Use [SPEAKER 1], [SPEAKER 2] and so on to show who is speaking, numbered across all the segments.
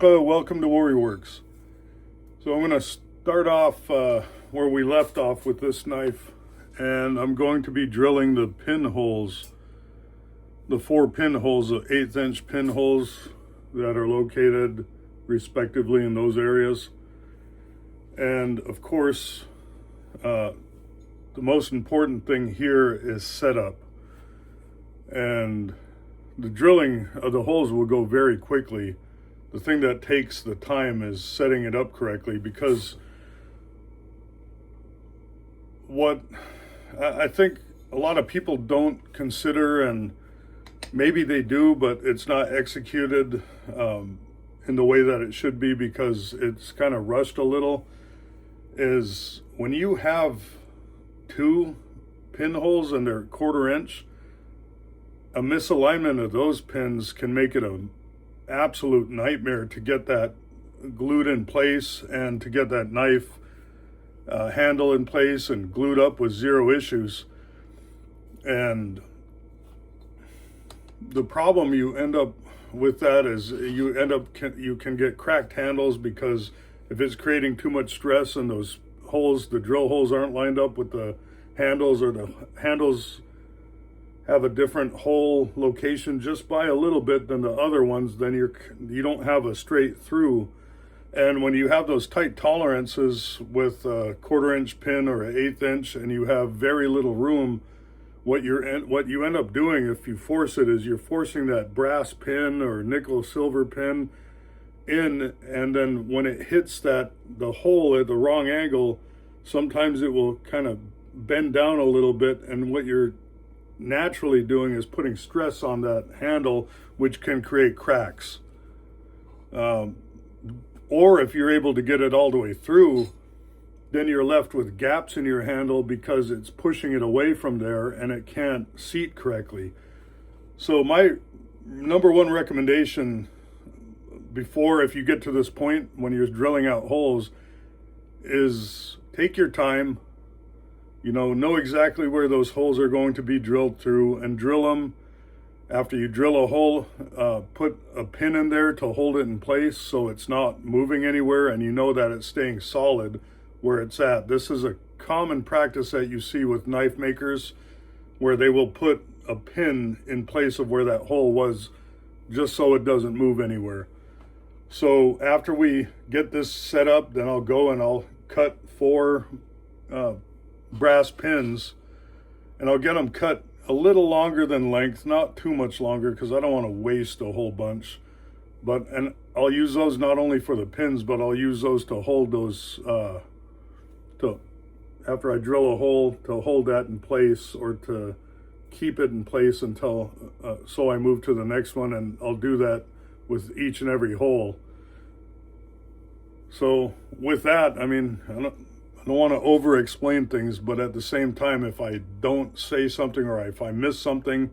[SPEAKER 1] welcome to Werks. So I'm going to start off where we left off with this knife, and I'm going to be drilling the pinholes, the 4 pinholes, the 1/8 inch pinholes that are located respectively in those areas. And of course, the most important thing here is setup. And the drilling of the holes will go very quickly. The thing that takes the time is setting it up correctly, because what I think a lot of people don't consider, and maybe they do, but it's not executed in the way that it should be because it's kind of rushed a little, is when you have 2 pinholes and they're 1/4 inch, a misalignment of those pins can make it an absolute nightmare to get that glued in place and to get that knife handle in place and glued up with 0 issues. And the problem you end up with that is you can get cracked handles, because if it's creating too much stress and those holes, the drill holes, aren't lined up with the handles, or the handles have a different hole location just by a little bit than the other ones, then you don't have a straight through. And when you have those tight tolerances with a 1/4 inch pin or an 1/8 inch, and you have very little room, what you end up doing if you force it is you're forcing that brass pin or nickel silver pin in, and then when it hits the hole at the wrong angle, sometimes it will kind of bend down a little bit, and what you're naturally doing is putting stress on that handle, which can create cracks. Or if you're able to get it all the way through, then you're left with gaps in your handle because it's pushing it away from there and it can't seat correctly. So my number 1 recommendation before, if you get to this point when you're drilling out holes, is take your time. Know exactly where those holes are going to be drilled through, and drill them. After you drill a hole, put a pin in there to hold it in place so it's not moving anywhere, and you know that it's staying solid where it's at. This is a common practice that you see with knife makers, where they will put a pin in place of where that hole was just so it doesn't move anywhere. So after we get this set up, then I'll go and I'll cut 4 brass pins, and I'll get them cut a little longer than length, not too much longer, because I don't want to waste a whole bunch. And I'll use those not only for the pins, but I'll use those to hold those after I drill a hole, to hold that in place, or to keep it in place until so I move to the next one, and I'll do that with each and every hole. So with that, I mean, I don't want to over explain things, but at the same time, if I don't say something or if I miss something,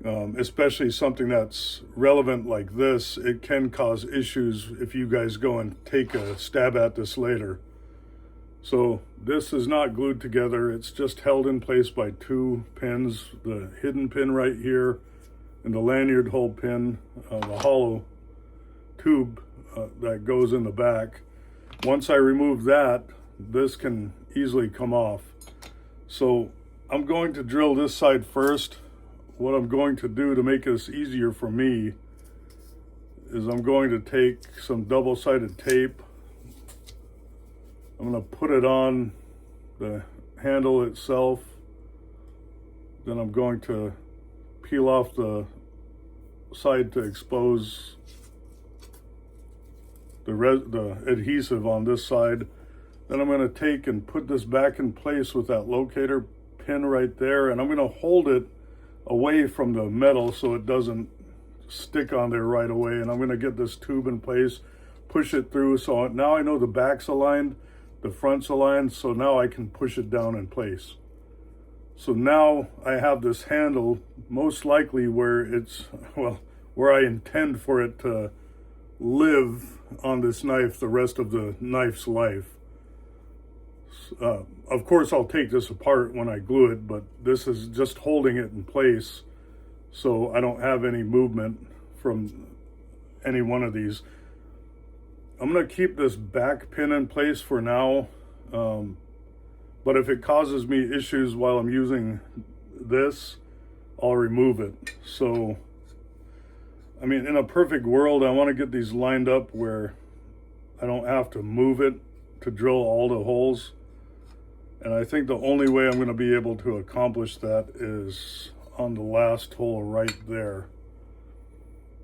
[SPEAKER 1] especially something that's relevant like this, it can cause issues if you guys go and take a stab at this later. So this is not glued together. It's just held in place by 2 pins, the hidden pin right here and the lanyard hole pin, the hollow tube that goes in the back. Once I remove that, this can easily come off. So I'm going to drill this side first. What I'm going to do to make this easier for me is I'm going to take some double-sided tape. I'm going to put it on the handle itself. Then I'm going to peel off the side to expose the adhesive on this side. Then I'm going to take and put this back in place with that locator pin right there, and I'm going to hold it away from the metal so it doesn't stick on there right away. And I'm going to get this tube in place, push it through, so now I know the back's aligned, the front's aligned, so now I can push it down in place. So now I have this handle most likely where it's, well, where I intend for it to live on this knife the rest of the knife's life. Of course, I'll take this apart when I glue it, but this is just holding it in place so I don't have any movement from any one of these. I'm going to keep this back pin in place for now, but if it causes me issues while I'm using this, I'll remove it. So, I mean, in a perfect world, I want to get these lined up where I don't have to move it to drill all the holes. And I think the only way I'm going to be able to accomplish that is on the last hole right there.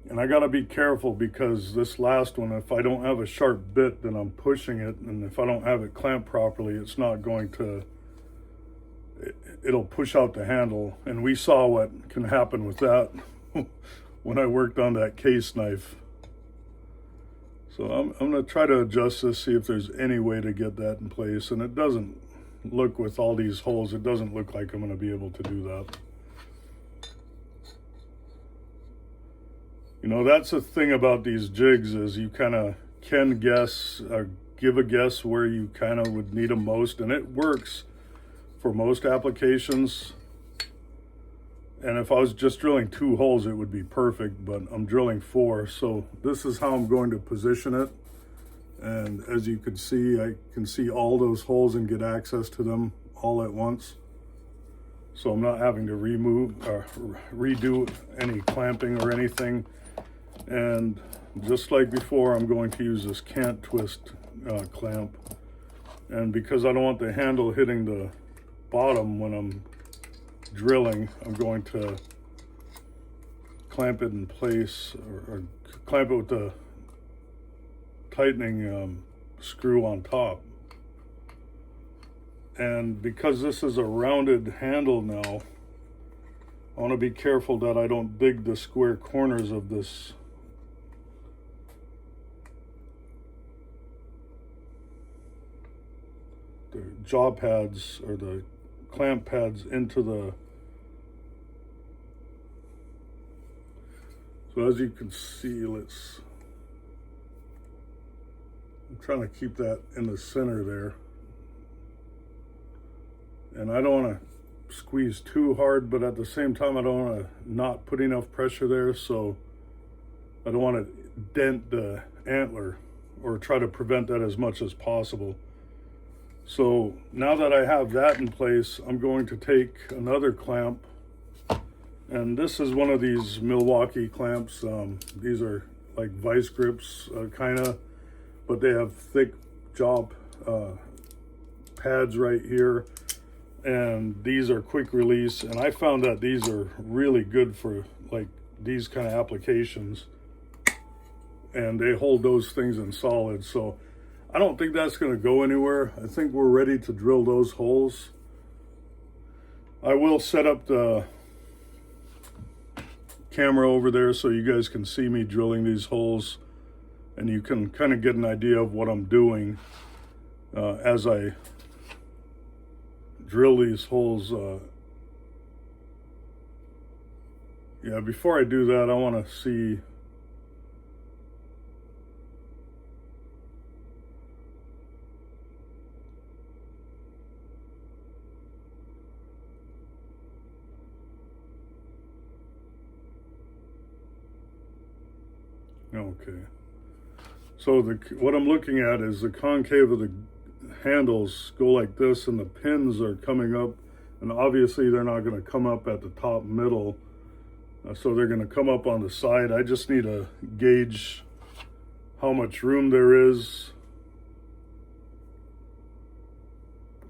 [SPEAKER 1] And I got to be careful because this last one, if I don't have a sharp bit, then I'm pushing it. And if I don't have it clamped properly, it's not going to, it'll push out the handle. And we saw what can happen with that when I worked on that case knife. So I'm going to try to adjust this, see if there's any way to get that in place. And it doesn't look, with all these holes, it doesn't look like I'm going to be able to do that. You know, that's the thing about these jigs, is you kind of can guess, give a guess where you kind of would need them most, and it works for most applications. And if I was just drilling 2 holes, it would be perfect, but I'm drilling 4. So this is how I'm going to position it. And as you can see, I can see all those holes and get access to them all at once. So I'm not having to redo any clamping or anything. And just like before, I'm going to use this can't twist clamp. And because I don't want the handle hitting the bottom when I'm drilling, I'm going to clamp it in place, or clamp it with the tightening screw on top. And because this is a rounded handle now, I want to be careful that I don't dig the square corners of this the jaw pads or the clamp pads into the, so as you can see, I'm trying to keep that in the center there. And I don't want to squeeze too hard, but at the same time, I don't want to not put enough pressure there, so I don't want to dent the antler or try to prevent that as much as possible. So now that I have that in place, I'm going to take another clamp, and this is one of these Milwaukee clamps. These are like vice grips, kind of, but they have thick jaw pads right here, and these are quick release, and I found that these are really good for like these kind of applications, and they hold those things in solid. So I don't think that's going to go anywhere. I think we're ready to drill those holes. I will set up the camera over there so you guys can see me drilling these holes, and you can kind of get an idea of what I'm doing as I drill these holes. Yeah, before I do that, I want to see okay. So what I'm looking at is the concave of the handles go like this, and the pins are coming up, and obviously they're not going to come up at the top middle, so they're going to come up on the side. I just need to gauge how much room there is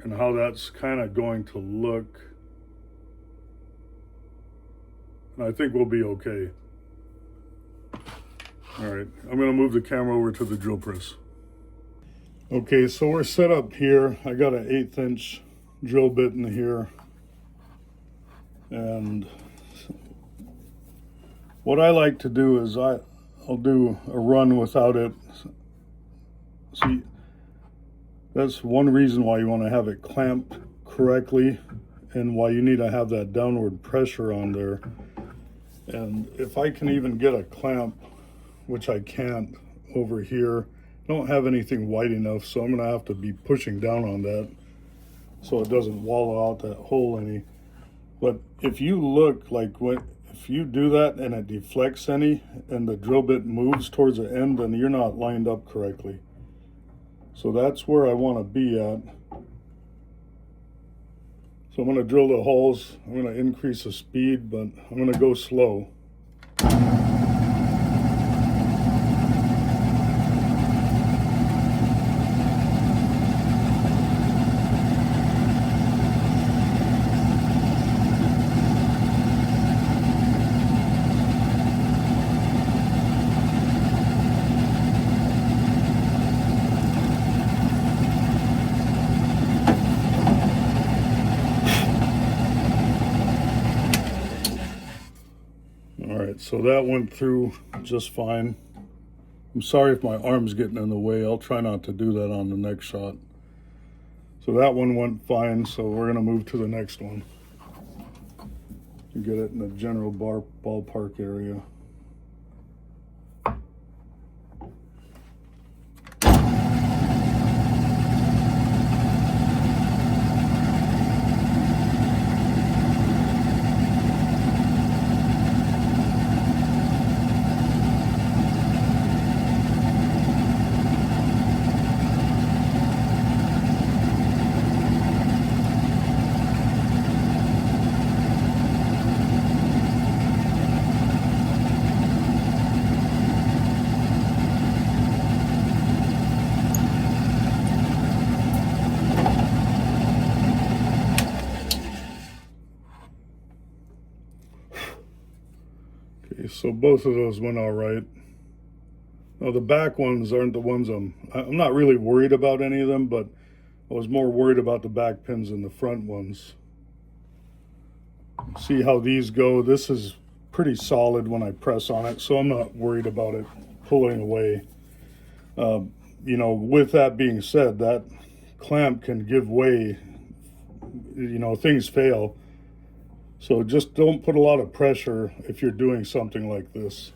[SPEAKER 1] and how that's kind of going to look, and I think we'll be okay. All right, I'm going to move the camera over to the drill press. Okay, so we're set up here. I got an 1/8 inch drill bit in here. And what I like to do is I'll do a run without it. See, that's one reason why you want to have it clamped correctly and why you need to have that downward pressure on there. And if I can even get a clamp, which I can't over here, I don't have anything wide enough, so I'm gonna have to be pushing down on that so it doesn't wallow out that hole any. But if you look, like if if you do that and it deflects any and the drill bit moves towards the end, then you're not lined up correctly. So that's where I want to be at. So I'm going to drill the holes. I'm going to increase the speed, but I'm going to go slow. So that went through just fine. I'm sorry if my arm's getting in the way. I'll try not to do that on the next shot. So that one went fine, so we're gonna move to the next one and get it in the general ballpark area. So both of those went all right. Now the back ones aren't the ones I'm not really worried about any of them, but I was more worried about the back pins than the front ones. See how these go. This is pretty solid when I press on it, so I'm not worried about it pulling away. You know, with that being said, that clamp can give way, you know, things fail. So just don't put a lot of pressure if you're doing something like this.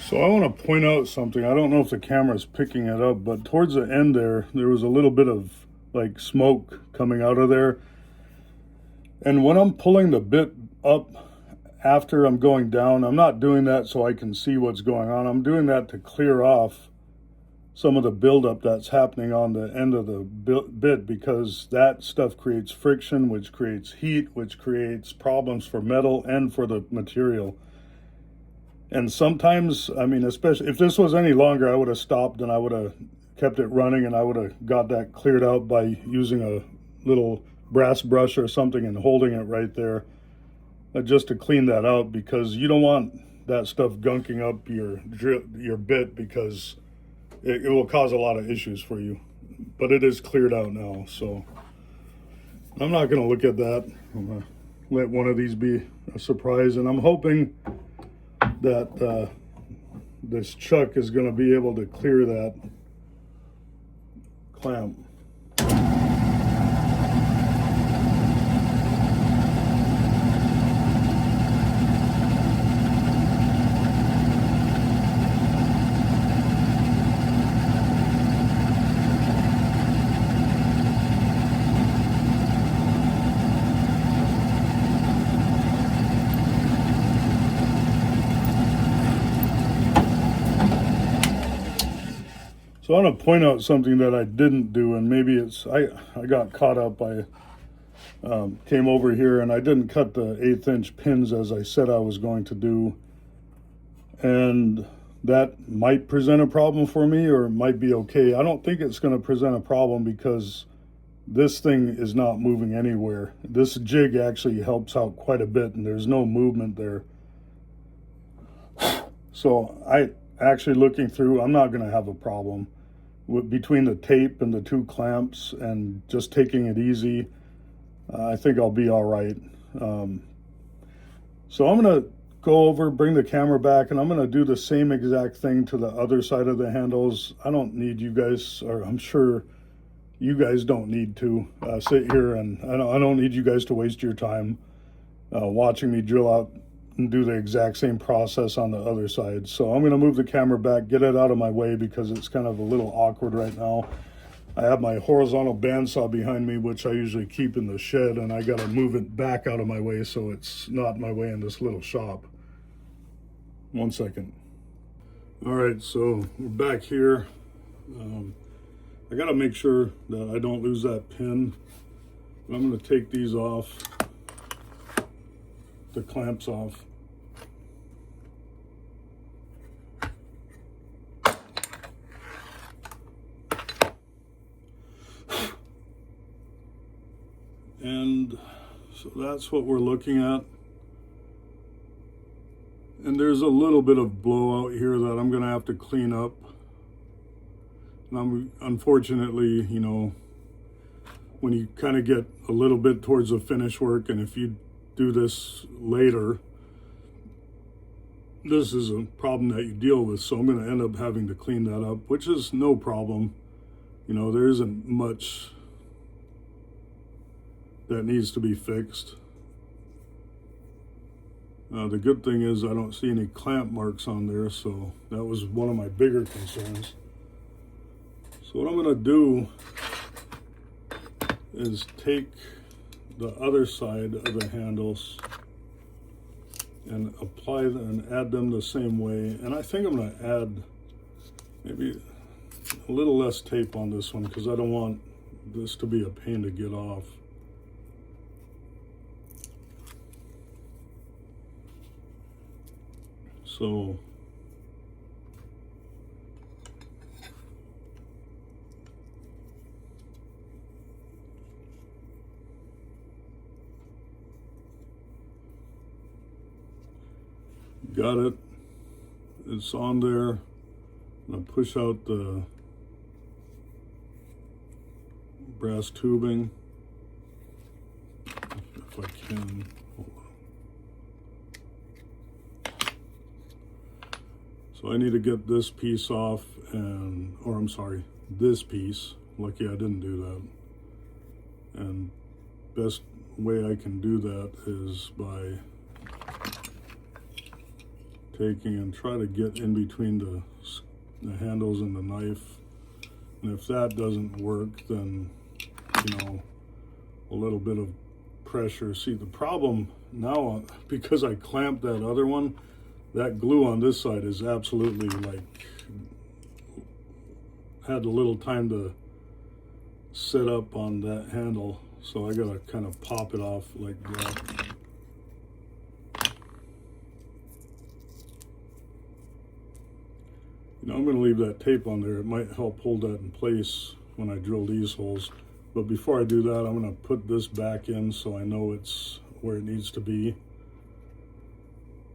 [SPEAKER 1] So I want to point out something. I don't know if the camera's picking it up, but towards the end there was a little bit of like smoke coming out of there. And when I'm pulling the bit up after I'm going down, I'm not doing that so I can see what's going on. I'm doing that to clear off some of the buildup that's happening on the end of the bit, because that stuff creates friction, which creates heat, which creates problems for metal and for the material. And sometimes, I mean, especially if this was any longer, I would have stopped and I would have kept it running, and I would have got that cleared out by using a little brass brush or something and holding it right there, just to clean that out, because you don't want that stuff gunking up your bit, because it will cause a lot of issues for you. But it is cleared out now, so I'm not going to look at that. I'm going to let one of these be a surprise, and I'm hoping that this chuck is going to be able to clear that clamp. So I want to point out something that I didn't do, and maybe it's, I got caught up. I came over here and I didn't cut the 1/8 inch pins as I said I was going to do. And that might present a problem for me, or it might be okay. I don't think it's going to present a problem, because this thing is not moving anywhere. This jig actually helps out quite a bit, and there's no movement there. So I actually, looking through, I'm not going to have a problem between the tape and the two clamps and just taking it easy. I think I'll be all right. So I'm going to go over, bring the camera back, and I'm going to do the same exact thing to the other side of the handles. I don't need you guys, or I'm sure you guys don't need to sit here, and I don't need you guys to waste your time watching me drill out and do the exact same process on the other side. So I'm going to move the camera back, get it out of my way because it's kind of a little awkward right now. I have my horizontal bandsaw behind me, which I usually keep in the shed, and I got to move it back out of my way so it's not in my way in this little shop. 1 second. All right, so we're back here. I got to make sure that I don't lose that pin. I'm going to take these off, the clamps off. And so that's what we're looking at. And there's a little bit of blowout here that I'm going to have to clean up. And unfortunately, you know, when you kind of get a little bit towards the finish work, and if you do this later, this is a problem that you deal with. So I'm going to end up having to clean that up, which is no problem. You know, there isn't much that needs to be fixed. The good thing is I don't see any clamp marks on there, so that was one of my bigger concerns. So what I'm going to do is take the other side of the handles and apply them and add them the same way. And I think I'm going to add maybe a little less tape on this one because I don't want this to be a pain to get off. So got it. It's on there. I'll push out the brass tubing if I can. So I need to get this piece off, or I'm sorry, this piece. Lucky I didn't do that. And best way I can do that is by taking and try to get in between the handles and the knife. And if that doesn't work, then, you know, a little bit of pressure. See, the problem now, because I clamped that other one, that glue on this side is absolutely like, had a little time to set up on that handle. So I gotta kind of pop it off like that. You know, I'm gonna leave that tape on there. It might help hold that in place when I drill these holes. But before I do that, I'm gonna put this back in so I know it's where it needs to be.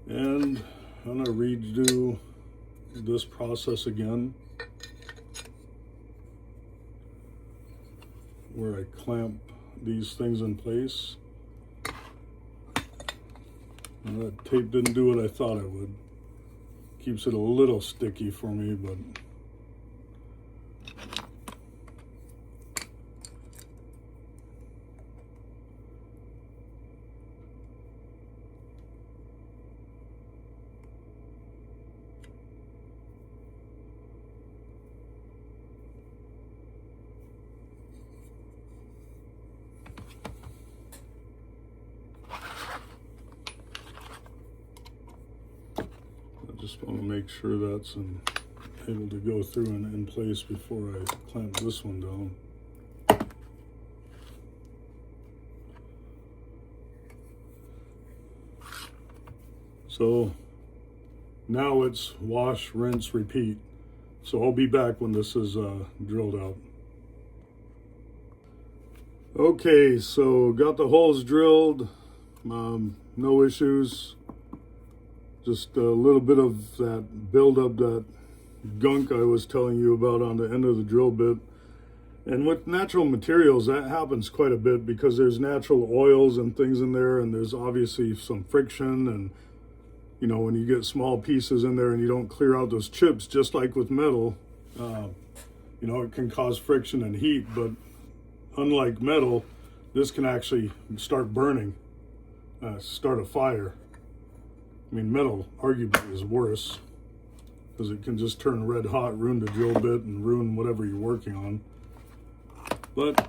[SPEAKER 1] And I'm gonna redo this process again, where I clamp these things in place. And that tape didn't do what I thought it would. Keeps it a little sticky for me, but just want to make sure that's able to go through and in place before I clamp this one down. So now it's wash, rinse, repeat. So I'll be back when this is drilled out. Okay, so got the holes drilled, no issues. Just a little bit of that buildup, that gunk I was telling you about on the end of the drill bit. And with natural materials, that happens quite a bit because there's natural oils and things in there, and there's obviously some friction. And you know, when you get small pieces in there and you don't clear out those chips, just like with metal, you know, it can cause friction and heat. But unlike metal, this can actually start burning, start a fire. I mean, metal arguably is worse because it can just turn red hot, ruin the drill bit, and ruin whatever you're working on. But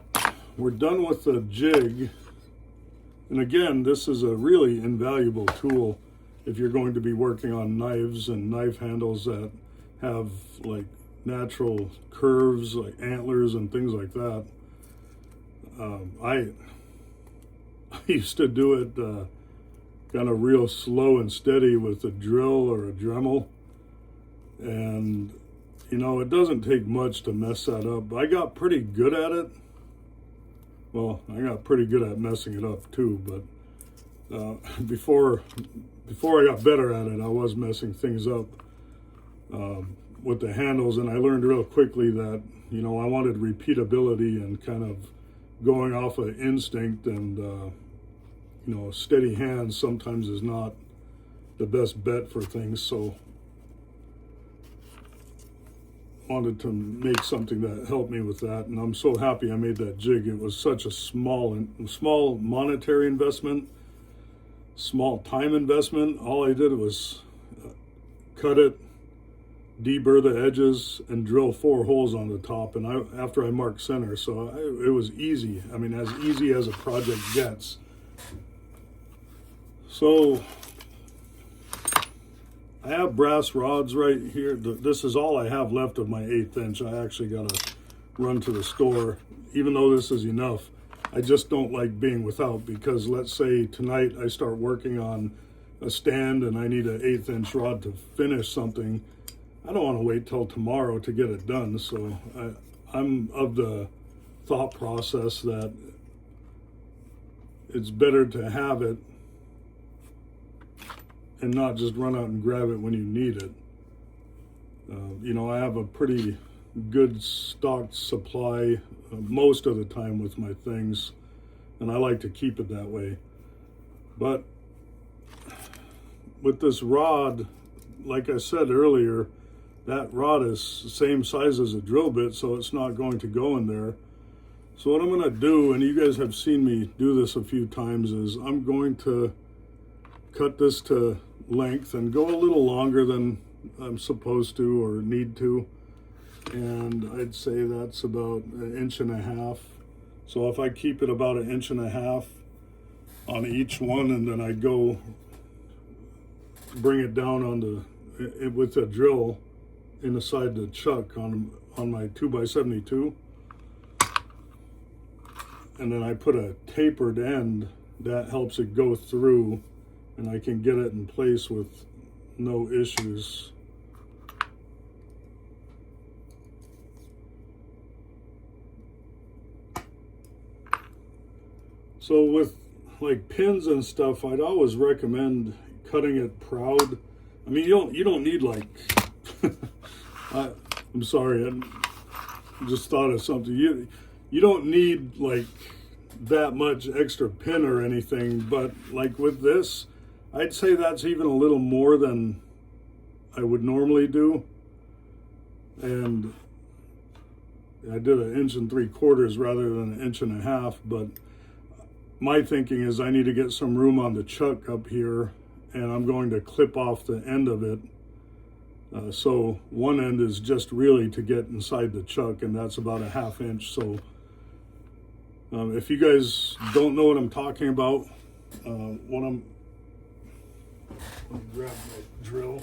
[SPEAKER 1] we're done with the jig. And again, this is a really invaluable tool if you're going to be working on knives and knife handles that have like natural curves, like antlers and things like that. I used to do it kind of real slow and steady with a drill or a Dremel. And you know, it doesn't take much to mess that up. I got pretty good at it. Well, I got pretty good at messing it up too, but before I got better at it, I was messing things up with the handles, and I learned real quickly that, you know, I wanted repeatability and kind of going off of instinct, and you know, steady hands sometimes is not the best bet for things. So wanted to make something that helped me with that, and I'm so happy I made that jig. It was such a small monetary investment, small time investment. All I did was cut it, deburr the edges, and drill 4 holes on the top. And after I marked center, so it was easy. I mean, as easy as a project gets. So I have brass rods right here. This is all I have left of my 1/8 inch. I actually gotta run to the store. Even though this is enough, I just don't like being without, because let's say tonight I start working on a stand and I need an 1/8 inch rod to finish something. I don't want to wait till tomorrow to get it done. So I'm of the thought process that it's better to have it and not just run out and grab it when you need it. You know, I have a pretty good stocked supply most of the time with my things, and I like to keep it that way. But with this rod, like I said earlier, that rod is the same size as a drill bit, so it's not going to go in there. So what I'm going to do, and you guys have seen me do this a few times, is I'm going to cut this to length and go a little longer than I'm supposed to or need to. And I'd say that's about 1.5 inches. So if I keep it about 1.5 inches on each one, and then I go bring it down on with a drill inside the chuck on my 2x72, and then I put a tapered end that helps it go through, and I can get it in place with no issues. So with like pins and stuff, I'd always recommend cutting it proud. I mean, you don't need like I'm sorry, I just thought of something. You don't need like that much extra pin or anything, but like with this, I'd say that's even a little more than I would normally do. And I did 1.75 inches rather than 1.5 inches, but my thinking is I need to get some room on the chuck up here, and I'm going to clip off the end of it. So one end is just really to get inside the chuck, and that's about 1/2 inch. So if you guys don't know what I'm talking about, let me grab my drill.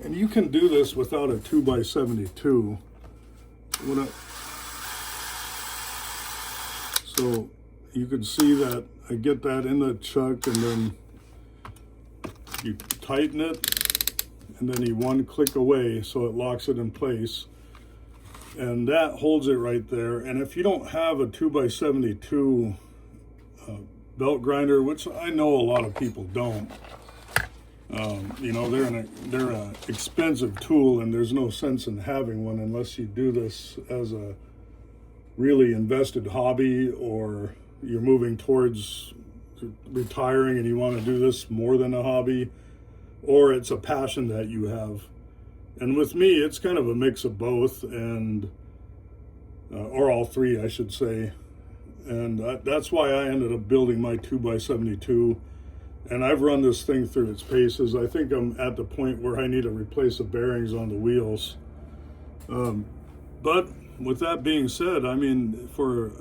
[SPEAKER 1] And you can do this without a 2x72. So you can see that I get that in the chuck, and then you tighten it, and then you one click away so it locks it in place. and that holds it right there. And if you don't have a 2x72 belt grinder, which I know a lot of people don't, you know, they're an expensive tool, and there's no sense in having one unless you do this as a really invested hobby, or you're moving towards retiring and you want to do this more than a hobby, or it's a passion that you have. And with me, it's kind of a mix of both, and or all three, I should say. And that's why I ended up building my 2x72. And I've run this thing through its paces. I think I'm at the point where I need to replace the bearings on the wheels. But with that being said, I mean, for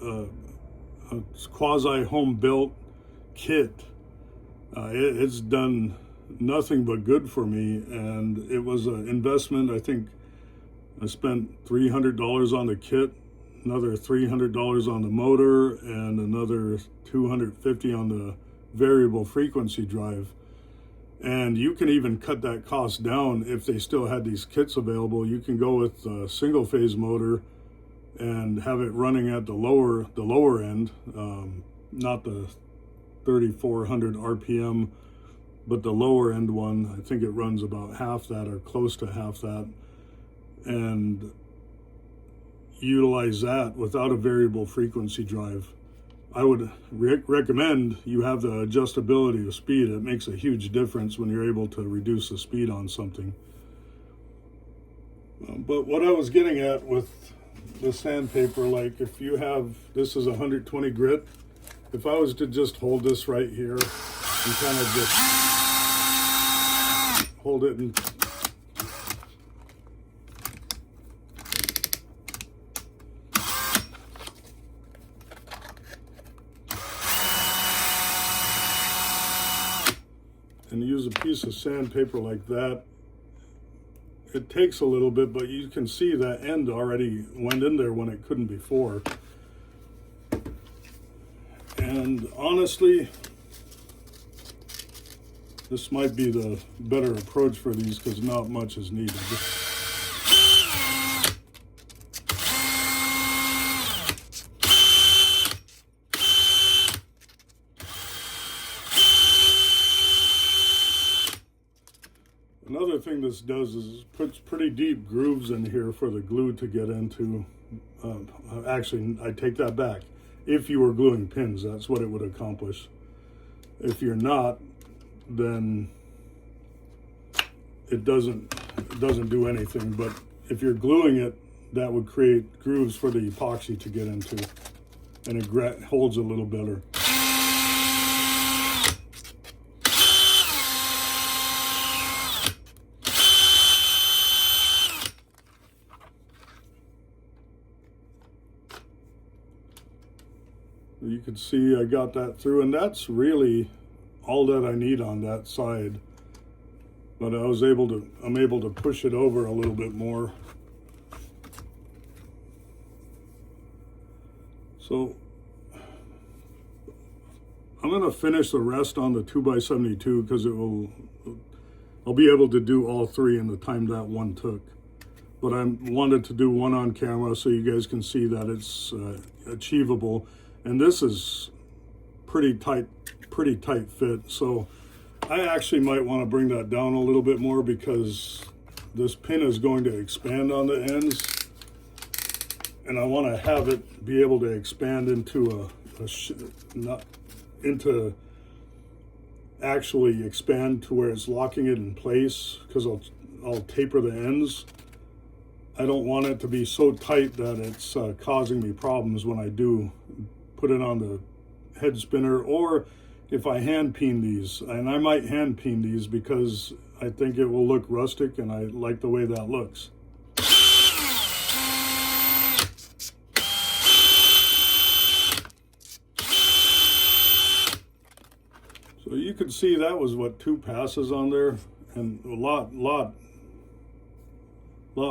[SPEAKER 1] a quasi home built kit, it's done nothing but good for me, and it was an investment. I think I spent $300 on the kit, another $300 on the motor, and another $250 on the variable frequency drive. And you can even cut that cost down if they still had these kits available. You can go with a single phase motor and have it running at the lower end, not the 3,400 RPM, but the lower end one. I think it runs about half that or close to half that, and utilize that without a variable frequency drive. I would recommend you have the adjustability of speed. It makes a huge difference when you're able to reduce the speed on something. But what I was getting at with the sandpaper, like if you have, this is 120 grit, if I was to just hold this right here and kind of just hold it and use a piece of sandpaper like that, it takes a little bit, but you can see that end already went in there when it couldn't before. And honestly, this might be the better approach for these because not much is needed. Another thing this does is puts pretty deep grooves in here for the glue to get into. Actually, I take that back. If you were gluing pins, that's what it would accomplish. If you're not, then it doesn't do anything. But if you're gluing it, that would create grooves for the epoxy to get into, and it holds a little better. You can see I got that through, and that's really all that I need on that side. But I'm able to push it over a little bit more. So I'm gonna finish the rest on the 2x72 because I'll be able to do all three in the time that one took. But I wanted to do one on camera so you guys can see that it's achievable. And this is pretty tight fit. So I actually might want to bring that down a little bit more because this pin is going to expand on the ends. And I want to have it be able to expand into actually expand to where it's locking it in place, because I'll taper the ends. I don't want it to be so tight that it's causing me problems when I do put it on the head spinner, or if I hand peen these. And I might hand peen these because I think it will look rustic and I like the way that looks. So you can see that was what, 2 passes on there, and a lot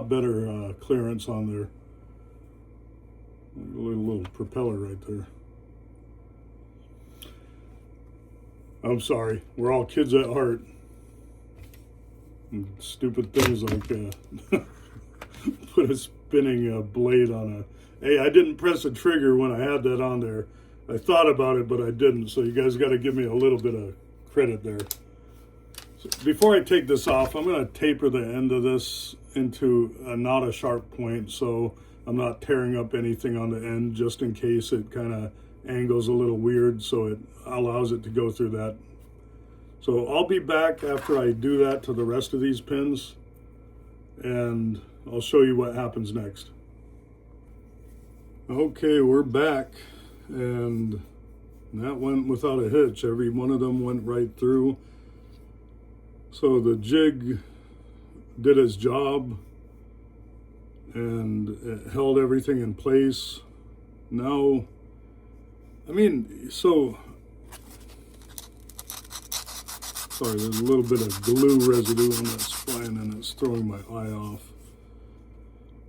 [SPEAKER 1] better clearance on there. A little propeller right there. I'm sorry, we're all kids at heart. And stupid things like put a spinning blade on a. Hey, I didn't press a trigger when I had that on there. I thought about it, but I didn't. So you guys got to give me a little bit of credit there. So before I take this off, I'm going to taper the end of this into not a sharp point, so I'm not tearing up anything on the end, just in case it kind of angles a little weird, so it allows it to go through that. So I'll be back after I do that to the rest of these pins, and I'll show you what happens next. Okay, we're back, and that went without a hitch. Every one of them went right through. So the jig did its job, and it held everything in place. Now, I mean, so, sorry, there's a little bit of glue residue on that spline and it's throwing my eye off.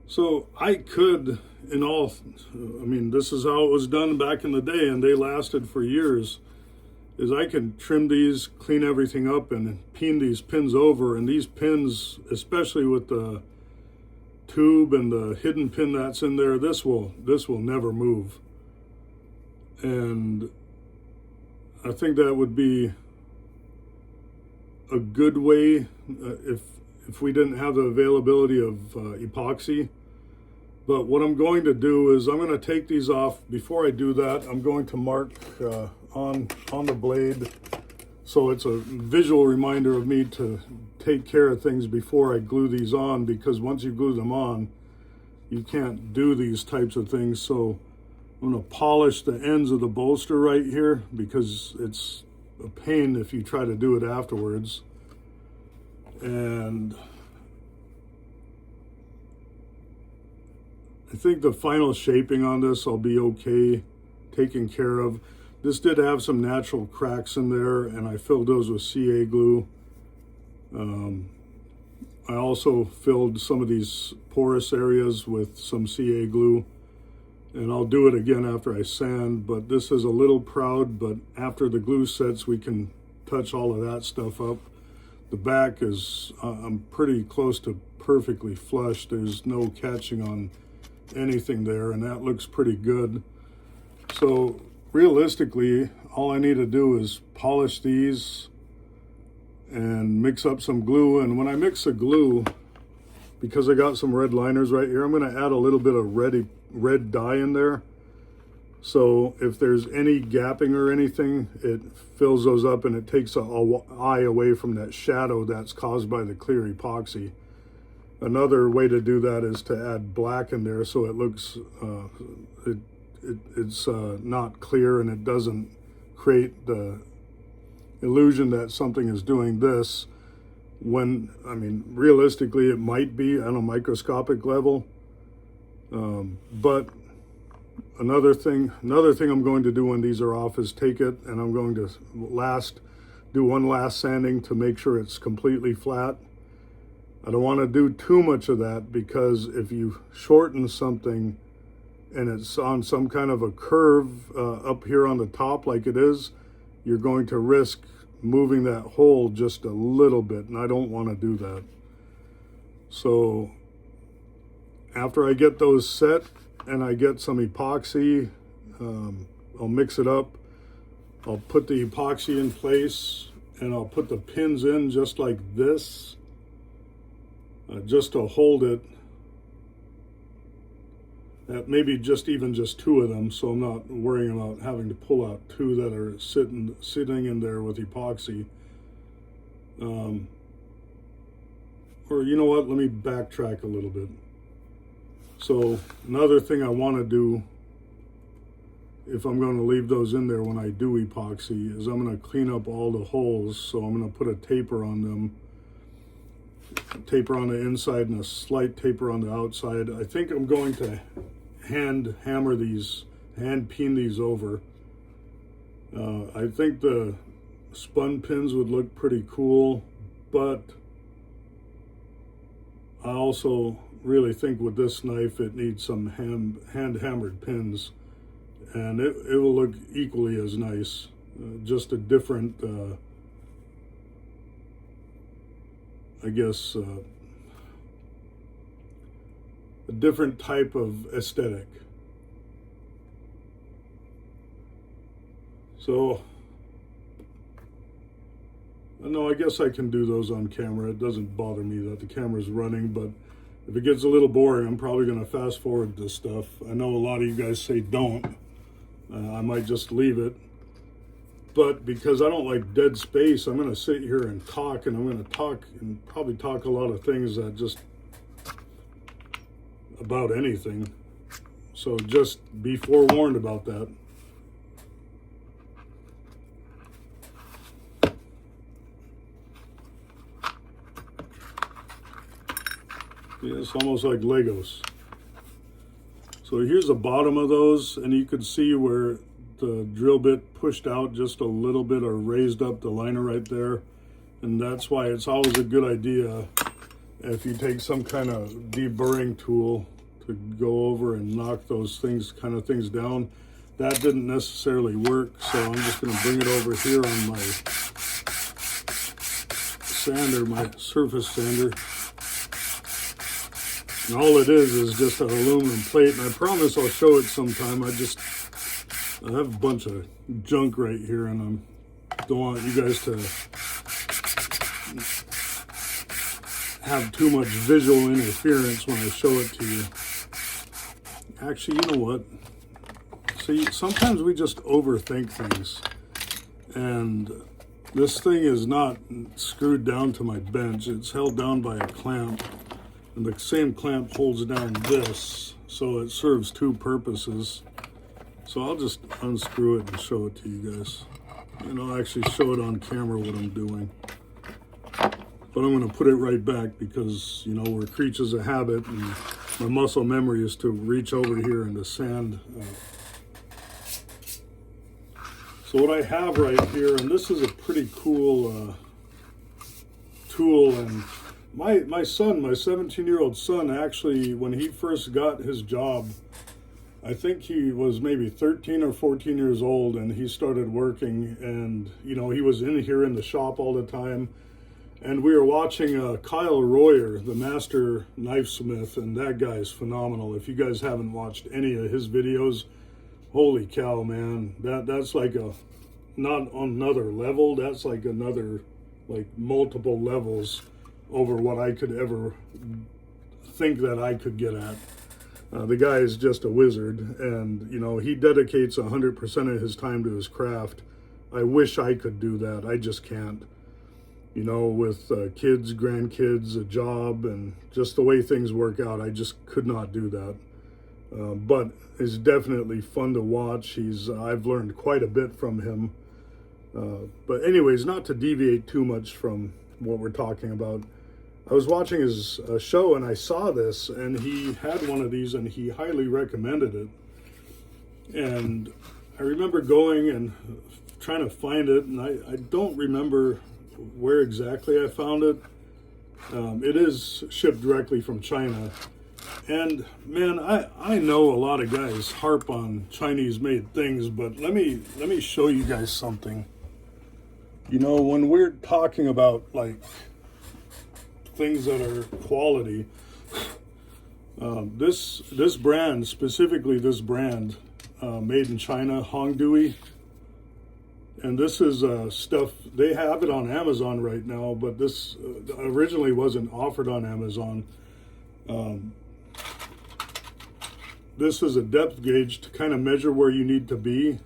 [SPEAKER 1] So I could, I mean, this is how it was done back in the day, and they lasted for years, is I can trim these, clean everything up, and pin these pins over. And these pins, especially with the tube and the hidden pin that's in there, this will never move. And I think that would be a good way if we didn't have the availability of epoxy. But what I'm going to do is I'm going to take these off. Before I do that, I'm going to mark on the blade, so it's a visual reminder of me to take care of things before I glue these on, because once you glue them on, you can't do these types of things. So I'm going to polish the ends of the bolster right here, because it's a pain if you try to do it afterwards. And I think the final shaping on this I'll be okay taken care of. This did have some natural cracks in there, and I filled those with CA glue. I also filled some of these porous areas with some CA glue, and I'll do it again after I sand. But this is a little proud, but after the glue sets, we can touch all of that stuff up. The back is, I'm pretty close to perfectly flush. There's no catching on anything there, and that looks pretty good. So realistically, all I need to do is polish these and mix up some glue. And when I mix the glue, because I got some red liners right here, I'm going to add a little bit of red dye in there. So if there's any gapping or anything, it fills those up and it takes the eye away from that shadow that's caused by the clear epoxy. Another way to do that is to add black in there, so it looks it's not clear, and it doesn't create the illusion that something is doing this, when, I mean, realistically it might be on a microscopic level. But another thing I'm going to do when these are off is take it, and I'm going to do one last sanding to make sure it's completely flat. I don't want to do too much of that, because if you shorten something and it's on some kind of a curve up here on the top like it is, you're going to risk moving that hole just a little bit, and I don't want to do that. So after I get those set and I get some epoxy, I'll mix it up. I'll put the epoxy in place, and I'll put the pins in just like this, just to hold it. Maybe just two of them, so I'm not worrying about having to pull out two that are sitting in there with epoxy. Or you know what, let me backtrack a little bit. So another thing I want to do, if I'm going to leave those in there when I do epoxy, is I'm going to clean up all the holes. So I'm going to put a taper on them, a taper on the inside and a slight taper on the outside. I think I'm going to hand pin these over. I think the spun pins would look pretty cool, but I also really think with this knife it needs some hand hammered pins, and it will look equally as nice, just a different I guess a different type of aesthetic. So, no, I guess I can do those on camera. It doesn't bother me that the camera's running, but if it gets a little boring, I'm probably going to fast forward this stuff. I know a lot of you guys say don't. I might just leave it. But because I don't like dead space, I'm going to sit here and talk, and I'm going to talk and probably talk a lot of things that just about anything. So just be forewarned about that. Yeah, it's almost like Legos. So here's the bottom of those, and you can see where the drill bit pushed out just a little bit or raised up the liner right there. And that's why it's always a good idea if you take some kind of deburring tool to go over and knock those things down. That didn't necessarily work, so I'm just going to bring it over here on my sander, my surface sander. And all it is just an aluminum plate, and I promise I'll show it sometime. I have a bunch of junk right here, and I don't want you guys to have too much visual interference when I show it to you. Actually, you know what? See, sometimes we just overthink things. And this thing is not screwed down to my bench. It's held down by a clamp. And the same clamp holds down this, so it serves two purposes. So I'll just unscrew it and show it to you guys. And I'll actually show it on camera what I'm doing. But I'm going to put it right back because, you know, we're creatures of habit, and my muscle memory is to reach over here and to sand. So what I have right here, and this is a pretty cool tool, and my son, my 17-year-old son, actually, when he first got his job, I think he was maybe 13 or 14 years old, and he started working, and, you know, he was in here in the shop all the time, and we were watching Kyle Royer, the master knifesmith, and that guy is phenomenal. If you guys haven't watched any of his videos, holy cow, man, that's like not another level, that's like another, like multiple levels over what I could ever think that I could get at. The guy is just a wizard, and, you know, he dedicates 100% of his time to his craft. I wish I could do that. I just can't. You know, with kids, grandkids, a job, and just the way things work out, I just could not do that. But it's definitely fun to watch. I've learned quite a bit from him. But anyways, not to deviate too much from what we're talking about, I was watching his show, and I saw this, and he had one of these, and he highly recommended it. And I remember going and trying to find it, and I don't remember where exactly I found it. It is shipped directly from China. And man, I know a lot of guys harp on Chinese-made things, but let me show you guys something. You know, when we're talking about like things that are quality, this brand, specifically this brand, made in China, Hongdui, and this is stuff, they have it on Amazon right now, but this originally wasn't offered on Amazon. This is a depth gauge to kind of measure where you need to be,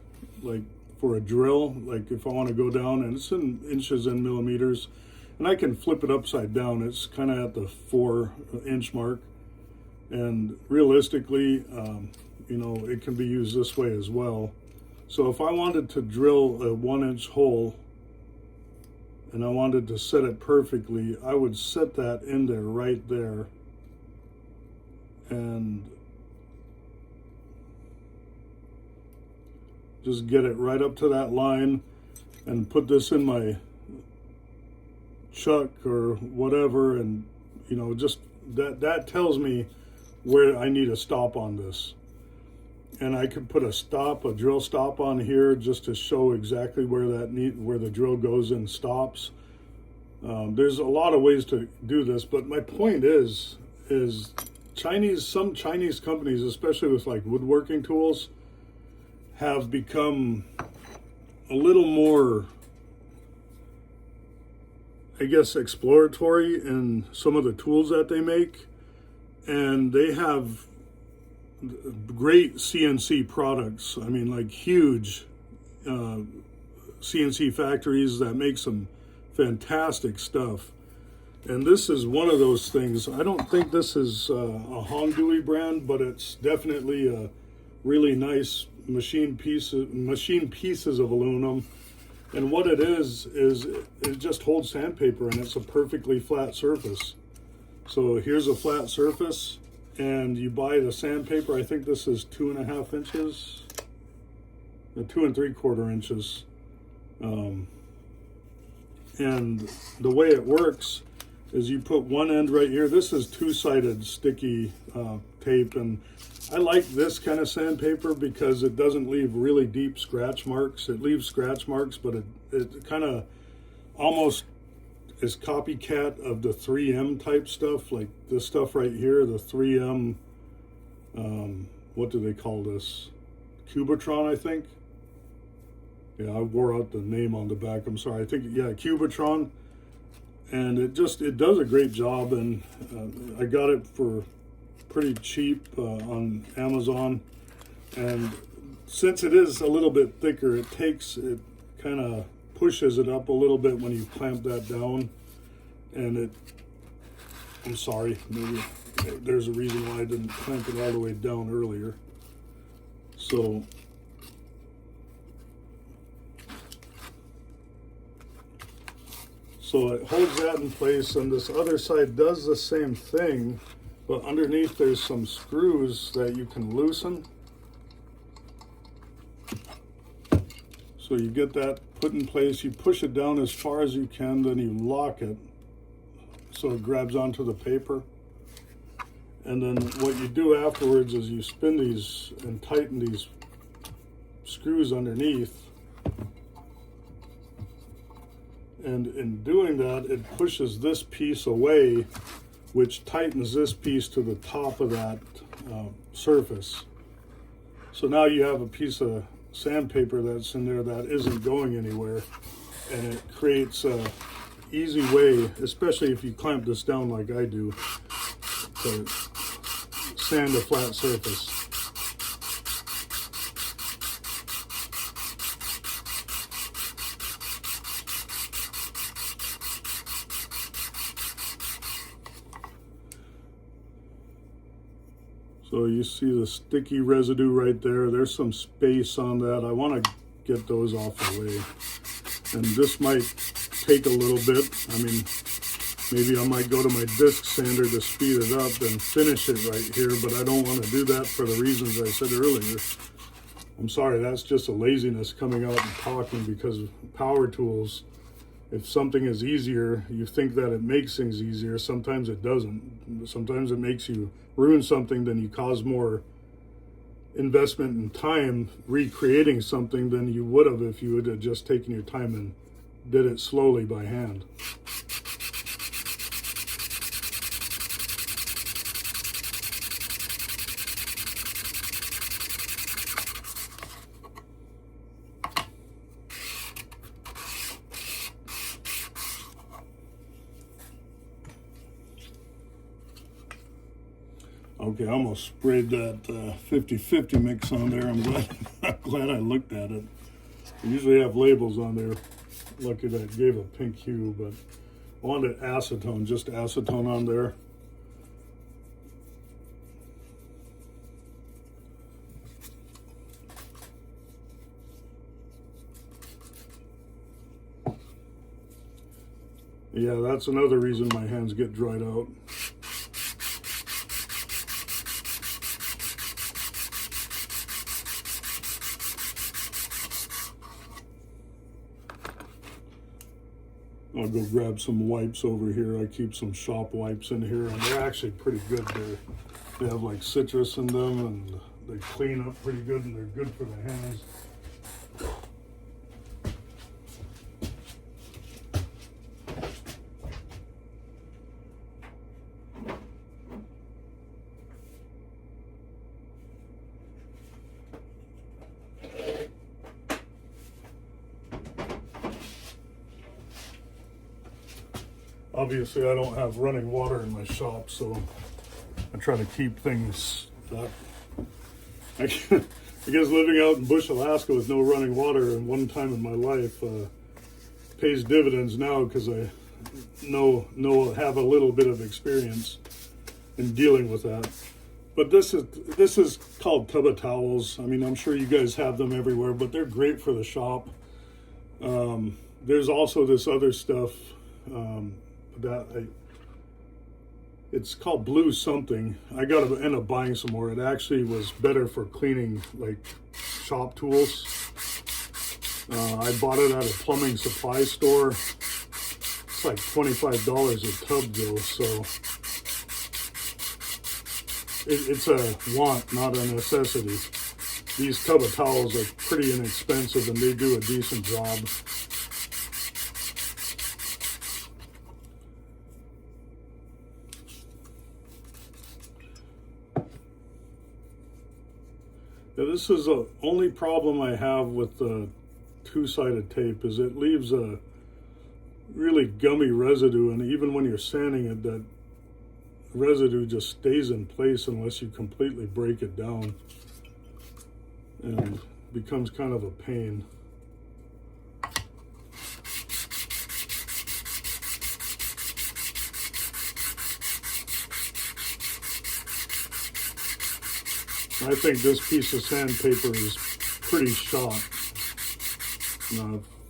[SPEAKER 1] like for a drill, like if I want to go down, and it's in inches and millimeters. And I can flip it upside down. It's kind of at the 4-inch mark. And realistically, you know, it can be used this way as well. So if I wanted to drill a 1-inch hole and I wanted to set it perfectly, I would set that in there, right there. And just get it right up to that line and put this in my chuck or whatever, and you know, just that tells me where I need a stop on this. And I could put a drill stop on here just to show exactly where the drill goes and stops. There's a lot of ways to do this, but my point is some Chinese companies, especially with like woodworking tools, have become a little more, I guess, exploratory in some of the tools that they make. And they have great CNC products. I mean, like huge CNC factories that make some fantastic stuff. And this is one of those things. I don't think this is a Hongdui brand, but it's definitely a really nice machine pieces of aluminum. And what it is it just holds sandpaper, and it's a perfectly flat surface. So here's a flat surface, and you buy the sandpaper. I think this is 2.5 inches, 2 3/4 inches. And the way it works is you put one end right here. This is two-sided sticky tape, and I like this kind of sandpaper because it doesn't leave really deep scratch marks. It leaves scratch marks, but it kind of almost is copycat of the 3M type stuff, like this stuff right here, the 3M, what do they call this? Cubitron, I think. Yeah, I wore out the name on the back, I'm sorry. I think, yeah, Cubitron. And it does a great job, and I got it for pretty cheap on Amazon. And since it is a little bit thicker, it kind of pushes it up a little bit when you clamp that down. And I'm sorry, maybe there's a reason why I didn't clamp it all the way down earlier. So it holds that in place, and this other side does the same thing, but underneath there's some screws that you can loosen. So you get that put in place, you push it down as far as you can, then you lock it so it grabs onto the paper. And then what you do afterwards is you spin these and tighten these screws underneath. And in doing that, it pushes this piece away, which tightens this piece to the top of that surface. So now you have a piece of sandpaper that's in there that isn't going anywhere, and it creates a easy way, especially if you clamp this down like I do, to sand a flat surface. So you see the sticky residue right there. There's some space on that. I want to get those off the way. And this might take a little bit. I mean, maybe I might go to my disc sander to speed it up and finish it right here, but I don't want to do that for the reasons I said earlier. I'm sorry, that's just a laziness coming out and talking, because power tools, if something is easier, you think that it makes things easier. Sometimes it doesn't. Sometimes it makes you ruin something, then you cause more investment in time recreating something than you would have if you would have just taken your time and did it slowly by hand. Okay, I almost sprayed that 50-50 mix on there. I'm glad I looked at it. I usually have labels on there. Lucky that it gave a pink hue, but I wanted acetone, just acetone on there. Yeah, that's another reason my hands get dried out. I'll go grab some wipes over here. I keep some shop wipes in here, and they're actually pretty good. They have like citrus in them, and they clean up pretty good, and they're good for the hands. obviously I don't have running water in my shop, so I try to keep things up. I guess living out in Bush, Alaska with no running water at one time in my life pays dividends now, because I have a little bit of experience in dealing with that. But this is called tub towels. I mean, I'm sure you guys have them everywhere, but they're great for the shop. There's also this other stuff it's called blue something. I got to end up buying some more. It actually was better for cleaning like shop tools. I bought it at a plumbing supply store. It's like $25 a tub though, so it's a want, not a necessity. These tub of towels are pretty inexpensive and they do a decent job. Yeah, this is the only problem I have with the two-sided tape, is it leaves a really gummy residue, and even when you're sanding it, that residue just stays in place unless you completely break it down, and becomes kind of a pain. I think this piece of sandpaper is pretty shot.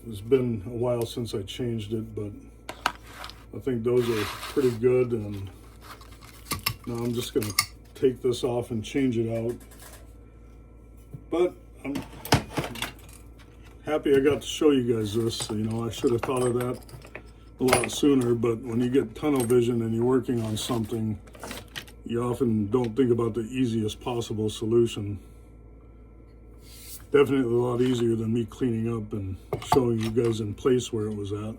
[SPEAKER 1] It's been a while since I changed it, but I think those are pretty good. And now I'm just going to take this off and change it out. But I'm happy I got to show you guys this. You know, I should have thought of that a lot sooner, but when you get tunnel vision and you're working on something, you often don't think about the easiest possible solution. Definitely a lot easier than me cleaning up and showing you guys in place where it was at.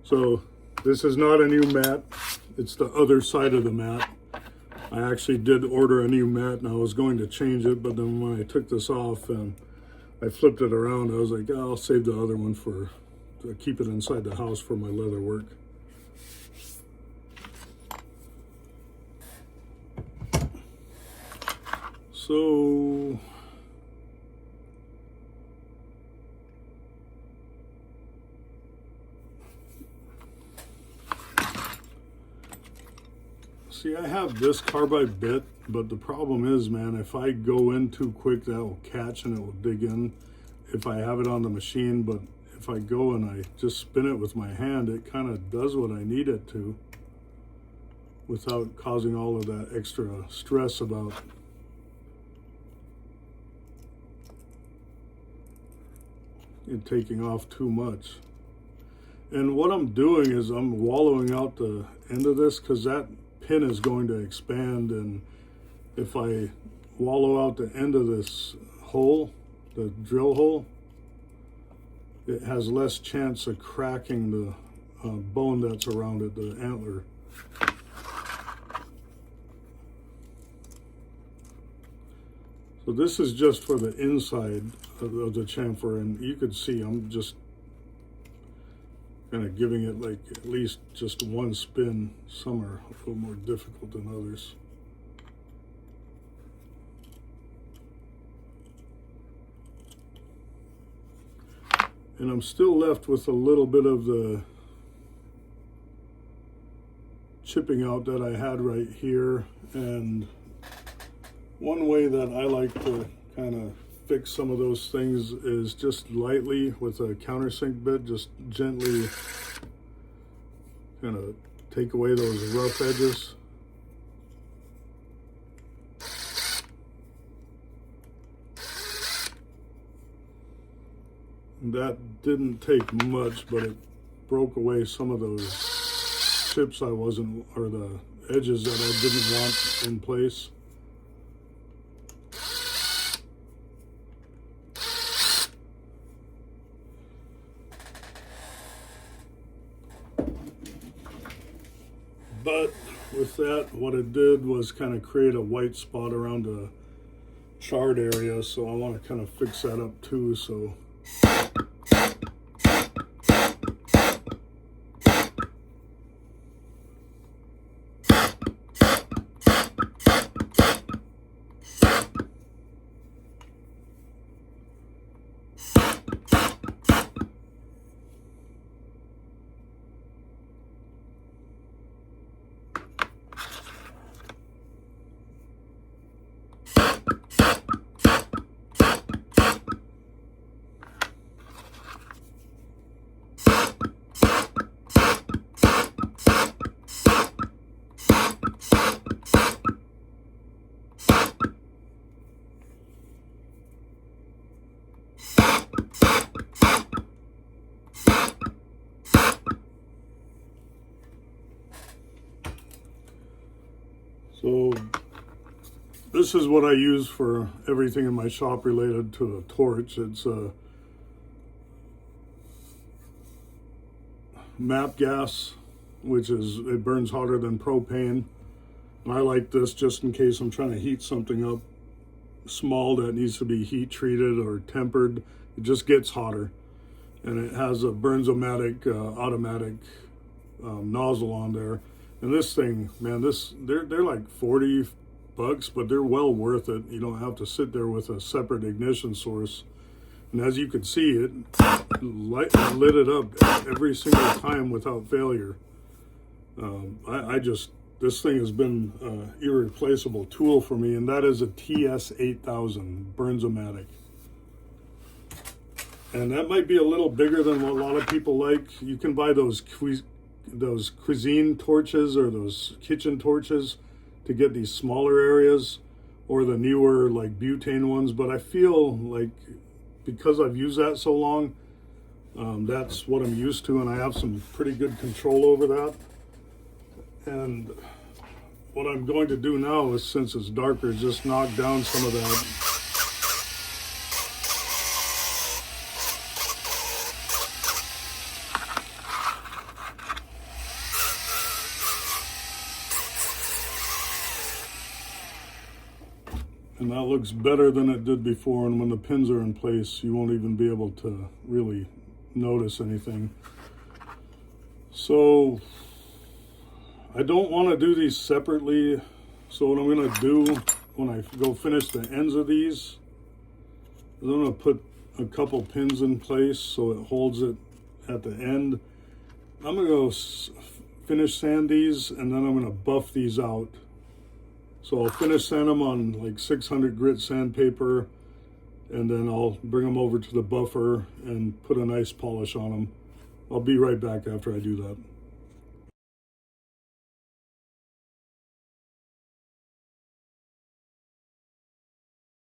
[SPEAKER 1] So this is not a new mat, it's the other side of the mat. I actually did order a new mat and I was going to change it, but then when I took this off and I flipped it around, I was like, oh, I'll save the other one to keep it inside the house for my leather work. So see, I have this carbide bit, but the problem is, man, if I go in too quick, that will catch and it will dig in if I have it on the machine. But if I go and I just spin it with my hand, it kind of does what I need it to without causing all of that extra stress about it taking off too much. And what I'm doing is I'm wallowing out the end of this, because that pin is going to expand, and if I wallow out the end of this hole, the drill hole, it has less chance of cracking the bone that's around it, the antler. So this is just for the inside of the chamfer, and you could see I'm just kind of giving it like at least just one spin. Some are a little more difficult than others. And I'm still left with a little bit of the chipping out that I had right here. And one way that I like to kind of fix some of those things is just lightly with a countersink bit, just gently kind of take away those rough edges. That didn't take much, but it broke away some of those chips or the edges that I didn't want in place. But with that, what it did was kind of create a white spot around the charred area, so I want to kind of fix that up too. So So this is what I use for everything in my shop related to a torch. It's a MAP gas, which is, it burns hotter than propane. And I like this just in case I'm trying to heat something up small that needs to be heat treated or tempered. It just gets hotter. And it has a Burns-O-Matic automatic nozzle on there. And this thing, man, they're like $40, but they're well worth it. You don't have to sit there with a separate ignition source. And as you can see, it lit it up every single time without failure. This thing has been an irreplaceable tool for me, and that is a TS8000 Burns-O-Matic. And that might be a little bigger than what a lot of people like. You can buy those cuisine torches or those kitchen torches to get these smaller areas, or the newer like butane ones. But I feel like because I've used that so long, that's what I'm used to, and I have some pretty good control over that. And what I'm going to do now is, since it's darker, just knock down some of that. And that looks better than it did before, and when the pins are in place, you won't even be able to really notice anything. So I don't want to do these separately. So what I'm going to do when I go finish the ends of these is I'm going to put a couple pins in place so it holds it at the end. I'm going to go finish sand these, and then I'm going to buff these out. So I'll finish sand them on like 600 grit sandpaper, and then I'll bring them over to the buffer and put a nice polish on them. I'll be right back after I do that.